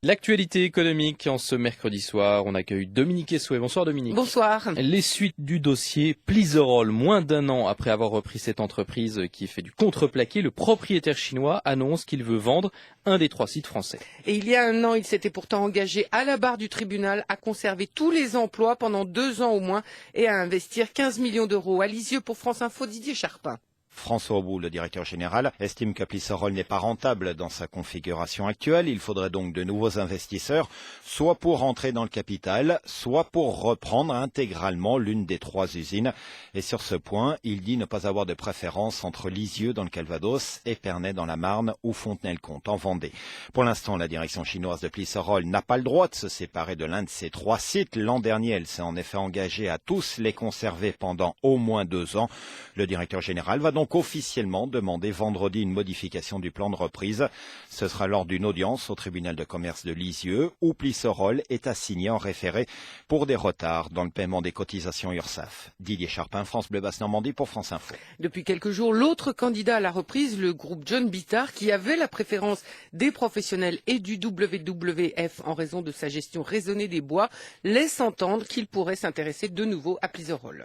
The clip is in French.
L'actualité économique en ce mercredi soir, on accueille Dominique Essouet. Bonsoir Dominique. Bonsoir. Les suites du dossier Pliserol. Moins d'un an après avoir repris cette entreprise qui fait du contreplaqué, le propriétaire chinois annonce qu'il veut vendre un des 3 sites français. Et il y a un an, il s'était pourtant engagé à la barre du tribunal à conserver tous les emplois pendant 2 ans au moins et à investir 15 millions d'euros. À Lisieux pour France Info, Didier Charpin. François Aubout, le directeur général, estime que Pliserol n'est pas rentable dans sa configuration actuelle. Il faudrait donc de nouveaux investisseurs, soit pour entrer dans le capital, soit pour reprendre intégralement l'une des 3 usines. Et sur ce point, il dit ne pas avoir de préférence entre Lisieux dans le Calvados, Épernay dans la Marne ou Fontenay-le-Comte en Vendée. Pour l'instant, la direction chinoise de Pliserol n'a pas le droit de se séparer de l'un de ces 3 sites. L'an dernier, elle s'est en effet engagée à tous les conserver pendant au moins 2 ans. Le directeur général va donc officiellement demander vendredi une modification du plan de reprise. Ce sera lors d'une audience au tribunal de commerce de Lisieux où Pliserol est assigné en référé pour des retards dans le paiement des cotisations URSSAF. Didier Charpin, France Bleu Basse Normandie pour France Info. Depuis quelques jours, l'autre candidat à la reprise, le groupe John Bittard, qui avait la préférence des professionnels et du WWF en raison de sa gestion raisonnée des bois, laisse entendre qu'il pourrait s'intéresser de nouveau à Pliserol.